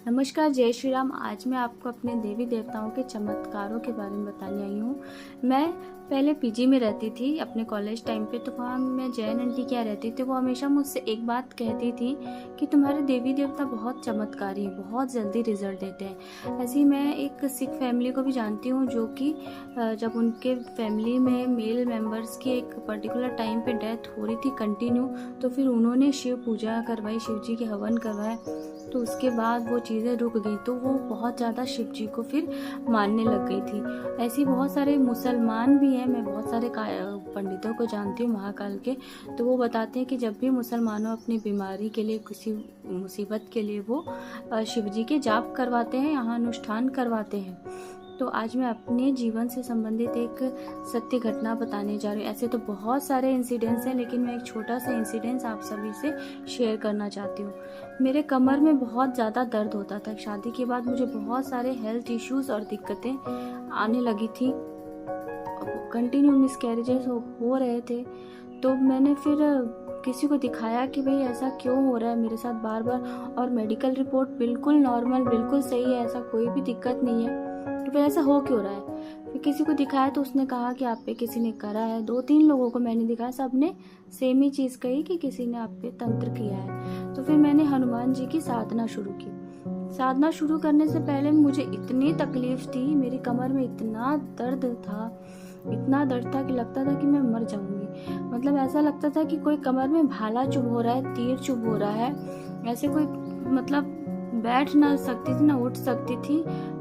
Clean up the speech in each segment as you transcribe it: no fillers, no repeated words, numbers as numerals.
नमस्कार, जय श्री राम। आज मैं आपको अपने देवी देवताओं के चमत्कारों के बारे में बताने आई हूँ। मैं पहले पीजी में रहती थी अपने कॉलेज टाइम पे, तो वहाँ मैं जैन आंटी के यहाँ रहती थी। वो हमेशा मुझसे एक बात कहती थी कि तुम्हारे देवी देवता बहुत चमत्कारी हैं, बहुत जल्दी रिजल्ट देते हैं। ऐसे ही मैं एक सिख फैमिली को भी जानती हूँ, जो कि जब उनके फैमिली में मेल मेंबर्स की एक पर्टिकुलर टाइम पे डेथ हो रही थी कंटिन्यू, तो फिर उन्होंने शिव पूजा करवाई, शिव जी के हवन करवाए, तो उसके बाद वो चीज़ें रुक गई। तो वो बहुत ज़्यादा शिव जी को फिर मानने लग गई थी। ऐसे बहुत सारे मुसलमान भी हैं, मैं बहुत सारे पंडितों को जानती हूँ महाकाल के, तो वो बताते हैं कि जब भी मुसलमानों अपनी बीमारी के लिए, किसी मुसीबत के लिए वो शिव जी के जाप करवाते हैं, यहाँ अनुष्ठान करवाते हैं। तो आज मैं अपने जीवन से संबंधित एक सत्य घटना बताने जा रही हूँ। ऐसे तो बहुत सारे इंसिडेंट्स हैं, लेकिन मैं एक छोटा सा इंसिडेंट्स आप सभी से शेयर करना चाहती हूँ। मेरे कमर में बहुत ज़्यादा दर्द होता था। शादी के बाद मुझे बहुत सारे हेल्थ इश्यूज और दिक्कतें आने लगी थी, कंटिन्यू मिसकैरेजेस हो रहे थे। तो मैंने फिर किसी को दिखाया कि भाई ऐसा क्यों हो रहा है मेरे साथ बार बार, और मेडिकल रिपोर्ट बिल्कुल नॉर्मल, बिल्कुल सही है, ऐसा कोई भी दिक्कत नहीं है, तो फिर ऐसा हो क्यों रहा है। फिर किसी को दिखाया तो उसने कहा कि आप पे किसी ने करा है। 2-3 लोगों को मैंने दिखाया, सब ने सेम ही चीज़ कही कि किसी ने आप पे तंत्र किया है। तो फिर मैंने हनुमान जी की साधना शुरू की। साधना शुरू करने से पहले मुझे इतनी तकलीफ थी, मेरी कमर में इतना दर्द था, इतना दर्द था कि लगता था कि मैं मर जाऊंगी। मतलब ऐसा लगता था कि कोई कमर में भाला चुभ हो रहा है, तीर चुभ हो रहा है। ऐसे कोई, मतलब बैठ ना सकती थी, ना उठ सकती थी,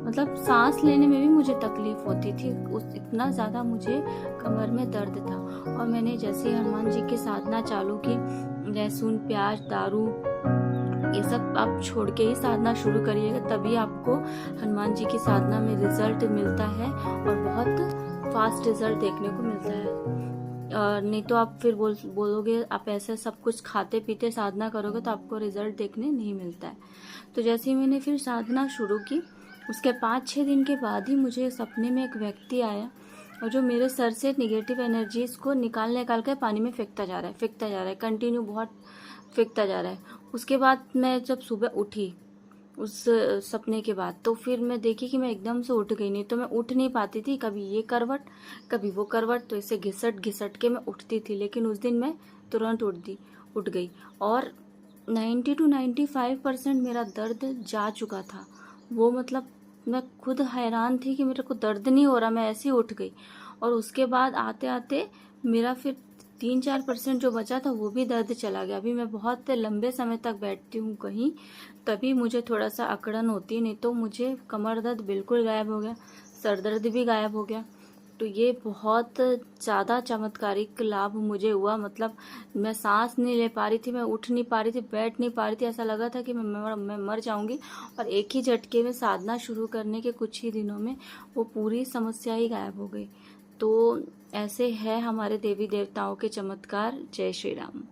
मतलब सांस लेने में भी मुझे तकलीफ होती थी। इतना ज़्यादा मुझे कमर में दर्द था। और मैंने जैसे हनुमान जी की साधना चालू की, लहसुन, प्याज, दारू, ये सब आप छोड़ के ही साधना शुरू करिएगा, तभी आपको हनुमान जी की साधना में रिजल्ट मिलता है, और बहुत फास्ट रिजल्ट देखने को मिलता है। नहीं तो आप फिर बोलोगे आप ऐसे सब कुछ खाते पीते साधना करोगे तो आपको रिजल्ट देखने नहीं मिलता है। तो जैसे ही मैंने फिर साधना शुरू की, उसके 5-6 दिन के बाद ही मुझे सपने में एक व्यक्ति आया, और जो मेरे सर से निगेटिव एनर्जीज को निकाल के पानी में फेंकता जा रहा है, कंटिन्यू बहुत फेंकता जा रहा है। उसके बाद मैं जब सुबह उठी उस सपने के बाद, तो फिर मैं देखी कि मैं एकदम से उठ गई। नहीं तो मैं उठ नहीं पाती थी, कभी ये करवट कभी वो करवट, तो इसे घिसट घिसट के मैं उठती थी। लेकिन उस दिन मैं तुरंत उठ गई, और 90 to 95% मेरा दर्द जा चुका था। वो मतलब मैं खुद हैरान थी कि मेरे को दर्द नहीं हो रहा, मैं ऐसे ही उठ गई। और उसके बाद आते आते मेरा फिर 3-4% जो बचा था वो भी दर्द चला गया। अभी मैं बहुत लंबे समय तक बैठती हूँ कहीं, तभी मुझे थोड़ा सा अकड़न होती है, नहीं तो मुझे कमर दर्द बिल्कुल गायब हो गया, सर दर्द भी गायब हो गया। तो ये बहुत ज़्यादा चमत्कारिक लाभ मुझे हुआ। मतलब मैं सांस नहीं ले पा रही थी, मैं उठ नहीं पा रही थी, बैठ नहीं पा रही थी, ऐसा लगा था कि मैं मर जाऊंगी। और एक ही झटके में साधना शुरू करने के कुछ ही दिनों में वो पूरी समस्या ही गायब हो गई। तो ऐसे है हमारे देवी देवताओं के चमत्कार। जय श्री राम।